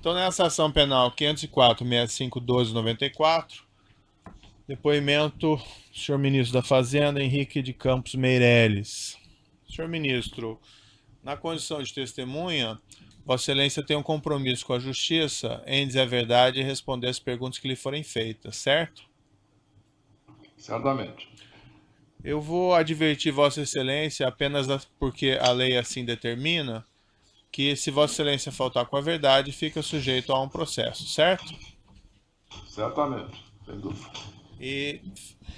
Então, nessa ação penal 504.6512/94, depoimento do senhor ministro da Fazenda, Henrique de Campos Meireles. Senhor ministro, na condição de testemunha, Vossa Excelência tem um compromisso com a Justiça em dizer a verdade e responder as perguntas que lhe forem feitas, certo? Certamente. Eu vou advertir Vossa Excelência apenas porque a lei assim determina que, se Vossa Excelência faltar com a verdade, fica sujeito a um processo, certo? Certamente, sem dúvida. E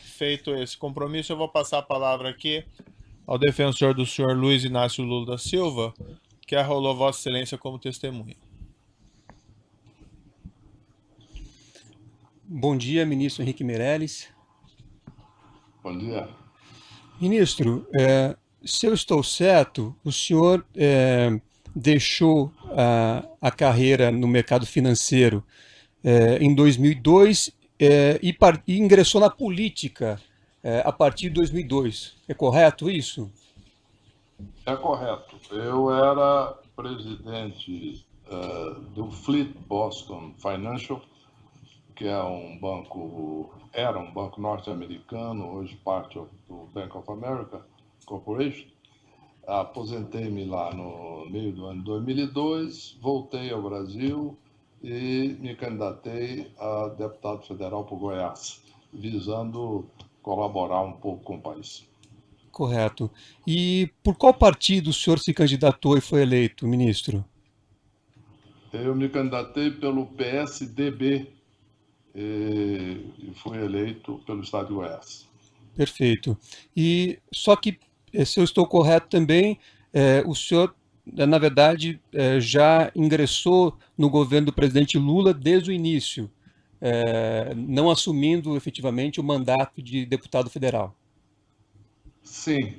feito esse compromisso, eu vou passar a palavra aqui ao defensor do senhor Luiz Inácio Lula da Silva, que arrolou Vossa Excelência como testemunha. Bom dia, ministro Henrique Meireles. Bom dia. Ministro, se eu estou certo, o senhor deixou a carreira no mercado financeiro em 2002 e ingressou na política a partir de 2002. É correto isso? É correto. Eu era presidente do Fleet Boston Financial, que era um banco norte-americano, hoje parte do Bank of America Corporation. Aposentei-me lá no meio do ano 2002, voltei ao Brasil e me candidatei a deputado federal por Goiás, visando colaborar um pouco com o país. Correto. E por qual partido o senhor se candidatou e foi eleito, ministro? Eu me candidatei pelo PSDB e fui eleito pelo estado de Goiás. Perfeito. E só que, se eu estou correto também, o senhor, na verdade, já ingressou no governo do presidente Lula desde o início, não assumindo efetivamente o mandato de deputado federal. Sim,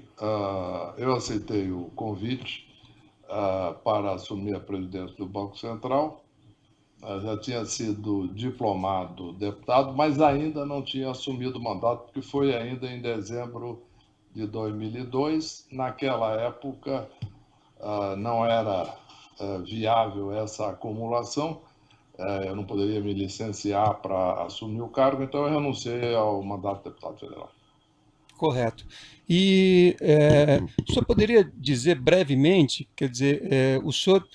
eu aceitei o convite para assumir a presidência do Banco Central. Já tinha sido diplomado deputado, mas ainda não tinha assumido o mandato, porque foi ainda em dezembro de 2002. Naquela época, não era viável essa acumulação, eu não poderia me licenciar para assumir o cargo, então eu renunciei ao mandato de deputado federal. Correto. E o senhor poderia dizer brevemente, quer dizer, o senhor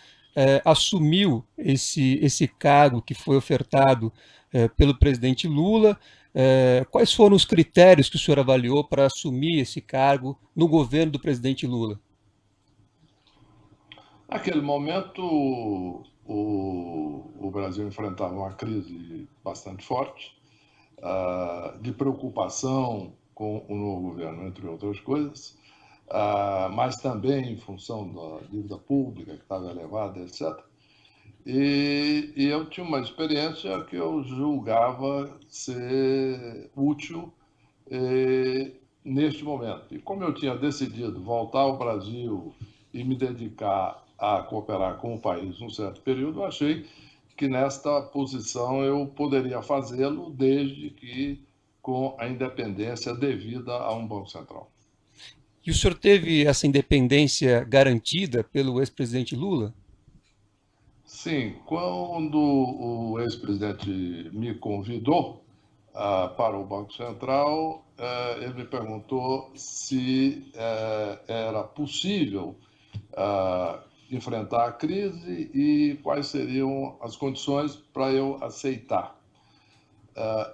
assumiu esse cargo que foi ofertado pelo presidente Lula. Quais foram os critérios que o senhor avaliou para assumir esse cargo no governo do presidente Lula? Naquele momento, o Brasil enfrentava uma crise bastante forte, de preocupação com o novo governo, entre outras coisas, mas também em função da dívida pública que estava elevada, etc. E eu tinha uma experiência que eu julgava ser útil neste momento. E como eu tinha decidido voltar ao Brasil e me dedicar a cooperar com o país num certo período, eu achei que nesta posição eu poderia fazê-lo, desde que com a independência devida a um Banco Central. E o senhor teve essa independência garantida pelo ex-presidente Lula? Sim, quando o ex-presidente me convidou para o Banco Central, ele me perguntou se era possível enfrentar a crise e quais seriam as condições para eu aceitar.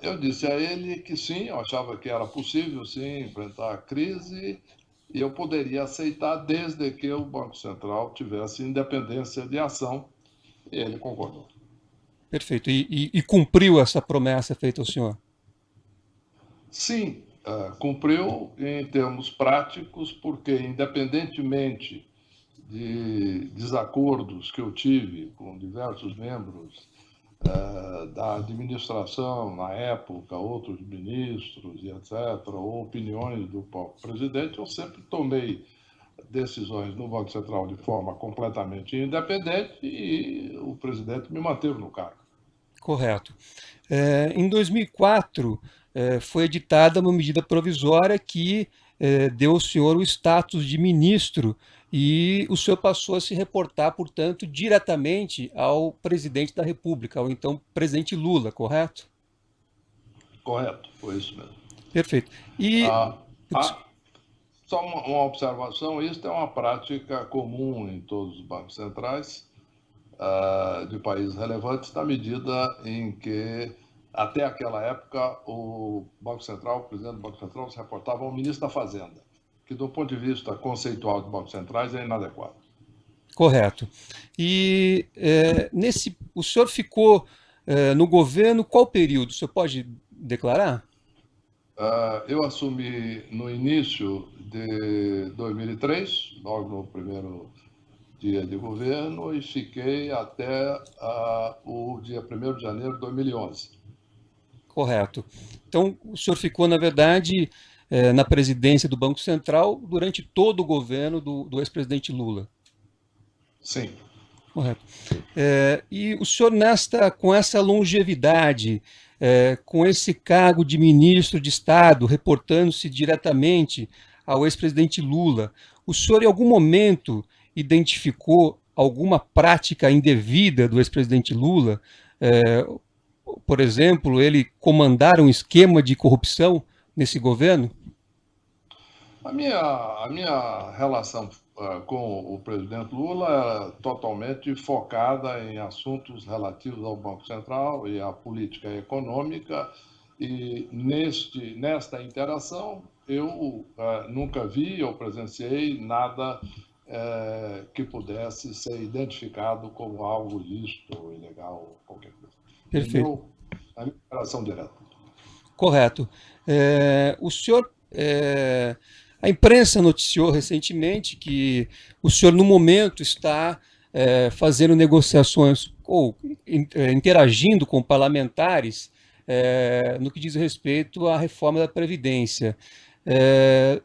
Eu disse a ele que sim, eu achava que era possível, sim, enfrentar a crise e eu poderia aceitar desde que o Banco Central tivesse independência de ação, e ele concordou. Perfeito. E cumpriu essa promessa feita ao senhor? Sim, cumpriu em termos práticos, porque independentemente de desacordos que eu tive com diversos membros da administração na época, outros ministros e etc., ou opiniões do próprio presidente, eu sempre tomei decisões no Banco Central de forma completamente independente e o presidente me manteve no cargo. Correto. Em 2004, foi editada uma medida provisória que deu ao senhor o status de ministro e o senhor passou a se reportar, portanto, diretamente ao presidente da República, ao então presidente Lula, correto? Correto, foi isso mesmo. Perfeito. E Ah, ah, só uma observação: isso é uma prática comum em todos os bancos centrais de países relevantes, na medida em que, até aquela época, o presidente do Banco Central, se reportava ao ministro da Fazenda, que, do ponto de vista conceitual de bancos centrais, é inadequado. correto. E o senhor ficou no governo qual período? O senhor pode declarar? Eu assumi no início de 2003, logo no primeiro dia de governo, e fiquei até o dia 1º de janeiro de 2011. Correto. Então, o senhor ficou, na verdade, na presidência do Banco Central durante todo o governo do ex-presidente Lula. Sim. Correto. E o senhor, com essa longevidade, com esse cargo de ministro de Estado, reportando-se diretamente ao ex-presidente Lula, o senhor em algum momento identificou alguma prática indevida do ex-presidente Lula? Por exemplo, ele comandar um esquema de corrupção nesse governo? A minha relação com o presidente Lula era totalmente focada em assuntos relativos ao Banco Central e à política econômica, e nesta interação eu nunca vi ou presenciei nada que pudesse ser identificado como algo ilícito ou ilegal ou qualquer coisa. Perfeito. A minha interação direta. Correto. O senhor, a imprensa noticiou recentemente que o senhor, no momento, está fazendo negociações ou interagindo com parlamentares no que diz respeito à reforma da Previdência.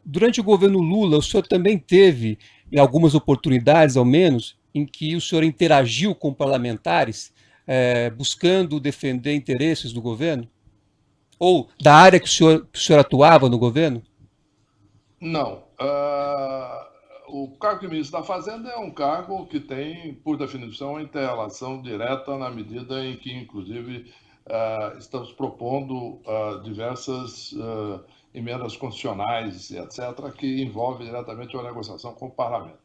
Durante o governo Lula, o senhor também teve, em algumas oportunidades, ao menos, em que o senhor interagiu com parlamentares, buscando defender interesses do governo? Ou da área que o senhor atuava no governo? Não. O cargo de ministro da Fazenda é um cargo que tem, por definição, inter-relação direta, na medida em que, inclusive, estamos propondo diversas emendas constitucionais, etc., que envolvem diretamente a negociação com o parlamento.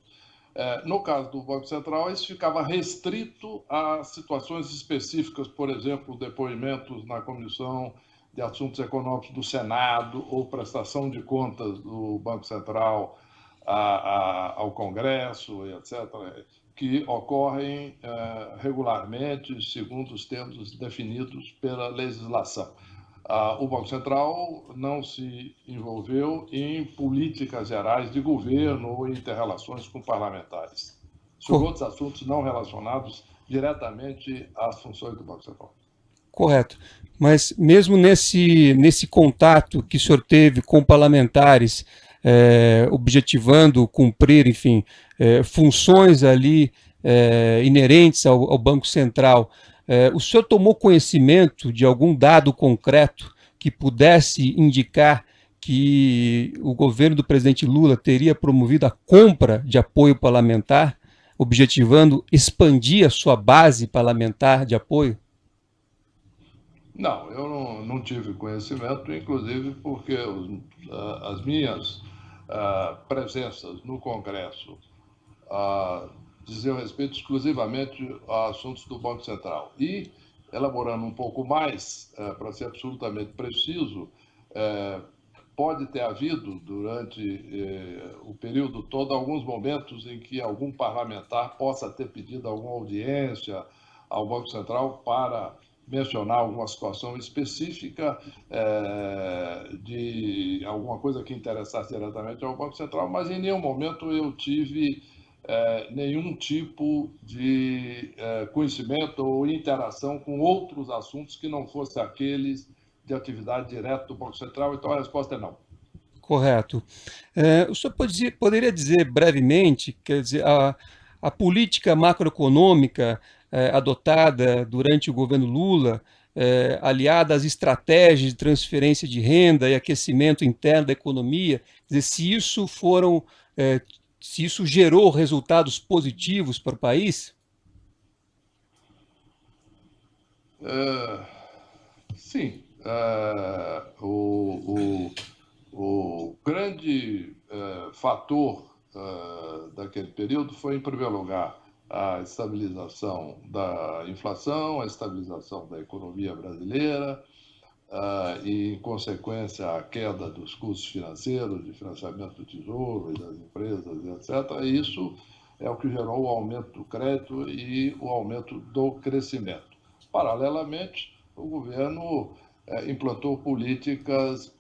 No caso do Banco Central, isso ficava restrito a situações específicas, por exemplo, depoimentos na Comissão de Assuntos Econômicos do Senado ou prestação de contas do Banco Central ao Congresso, etc., que ocorrem regularmente, segundo os termos definidos pela legislação. O Banco Central não se envolveu em políticas gerais de governo ou inter-relações com parlamentares, sobre outros assuntos não relacionados diretamente às funções do Banco Central. Correto. Mas mesmo nesse contato que o senhor teve com parlamentares, objetivando cumprir, enfim, funções ali inerentes ao Banco Central, o senhor tomou conhecimento de algum dado concreto que pudesse indicar que o governo do presidente Lula teria promovido a compra de apoio parlamentar, objetivando expandir a sua base parlamentar de apoio? Não, eu não tive conhecimento, inclusive porque as minhas presenças no Congresso diziam respeito exclusivamente a assuntos do Banco Central. E, elaborando um pouco mais, para ser absolutamente preciso, pode ter havido, durante o período todo, alguns momentos em que algum parlamentar possa ter pedido alguma audiência ao Banco Central para mencionar alguma situação específica de alguma coisa que interessasse diretamente ao Banco Central, mas em nenhum momento eu tive nenhum tipo de conhecimento ou interação com outros assuntos que não fossem aqueles de atividade direta do Banco Central, então a resposta é não. Correto. O senhor poderia dizer brevemente, quer dizer, a política macroeconômica adotada durante o governo Lula, aliada às estratégias de transferência de renda e aquecimento interno da economia, quer dizer, se isso foram se isso gerou resultados positivos para o país? Sim, o grande fator daquele período foi, em primeiro lugar, a estabilização da inflação, a estabilização da economia brasileira, e, em consequência, a queda dos custos financeiros, de financiamento do Tesouro e das empresas, etc. E isso é o que gerou o aumento do crédito e o aumento do crescimento. Paralelamente, o governo implantou políticas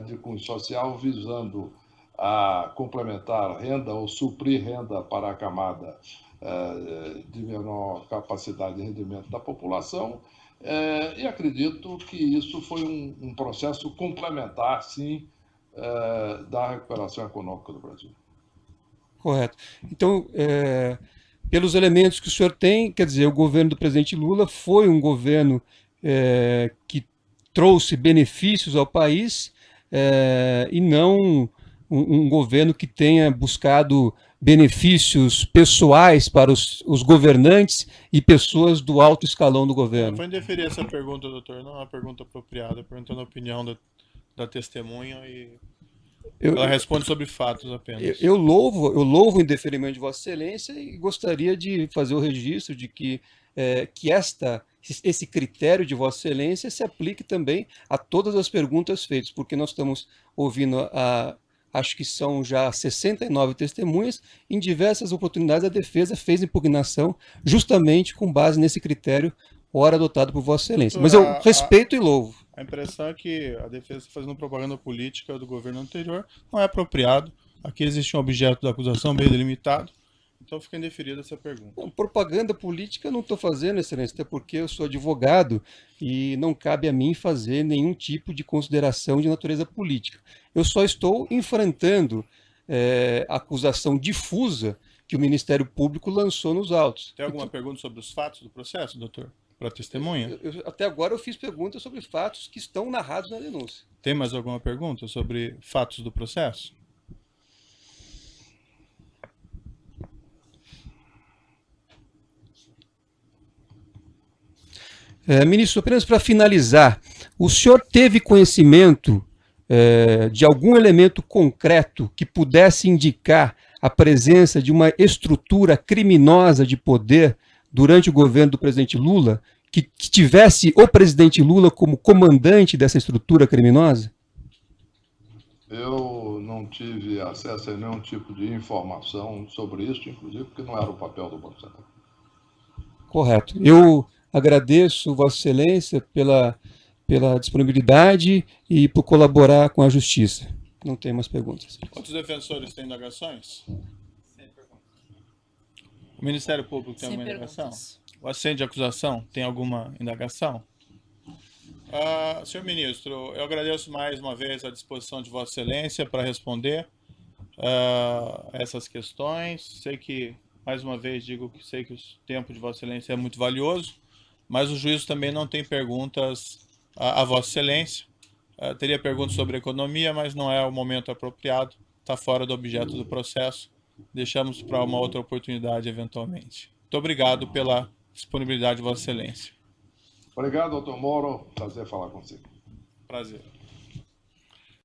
de cunho social visando a complementar renda ou suprir renda para a camada de menor capacidade de rendimento da população, e acredito que isso foi um processo complementar, sim, da recuperação econômica do Brasil. Correto. Então, pelos elementos que o senhor tem, quer dizer, o governo do presidente Lula foi um governo que trouxe benefícios ao país, e não um governo que tenha buscado benefícios pessoais para os governantes e pessoas do alto escalão do Eu governo. vou indeferir essa pergunta, doutor. Não é uma pergunta apropriada, perguntando a opinião da testemunha e ela responde sobre fatos apenas. Eu louvo o indeferimento de Vossa Excelência e gostaria de fazer o registro de que esse critério de Vossa Excelência se aplique também a todas as perguntas feitas, porque nós estamos ouvindo acho que são já 69 testemunhas, em diversas oportunidades a defesa fez impugnação justamente com base nesse critério, ora adotado por Vossa Excelência. Mas eu respeito e louvo. A impressão é que a defesa está fazendo propaganda política do governo anterior. Não é apropriado. Aqui existe um objeto da acusação bem delimitado. Então fica indeferida essa pergunta. Não, propaganda política eu não estou fazendo, Excelência, até porque eu sou advogado e não cabe a mim fazer nenhum tipo de consideração de natureza política. Eu só estou enfrentando a acusação difusa que o Ministério Público lançou nos autos. Tem alguma pergunta sobre os fatos do processo, doutor? Para a testemunha? Até agora eu fiz perguntas sobre fatos que estão narrados na denúncia. Tem mais alguma pergunta sobre fatos do processo? Ministro, apenas para finalizar, o senhor teve conhecimento de algum elemento concreto que pudesse indicar a presença de uma estrutura criminosa de poder durante o governo do presidente Lula, que tivesse o presidente Lula como comandante dessa estrutura criminosa? Eu não tive acesso a nenhum tipo de informação sobre isso, inclusive porque não era o papel do Banco Central. Correto. Eu agradeço Vossa Excelência pela disponibilidade e por colaborar com a Justiça. Não tem mais perguntas. Outros defensores têm indagações? O Ministério Público tem alguma indagação? O assento de acusação tem alguma indagação? Senhor Ministro, eu agradeço mais uma vez a disposição de Vossa Excelência para responder essas questões. Sei que, mais uma vez, digo que sei que o tempo de Vossa Excelência é muito valioso, mas o juízo também não tem perguntas a Vossa Excelência. Teria perguntas sobre economia, mas não é o momento apropriado, está fora do objeto do processo. Deixamos para uma outra oportunidade, eventualmente. Muito obrigado pela disponibilidade de Vossa Excelência. Obrigado, doutor Moro. Prazer falar consigo. Prazer.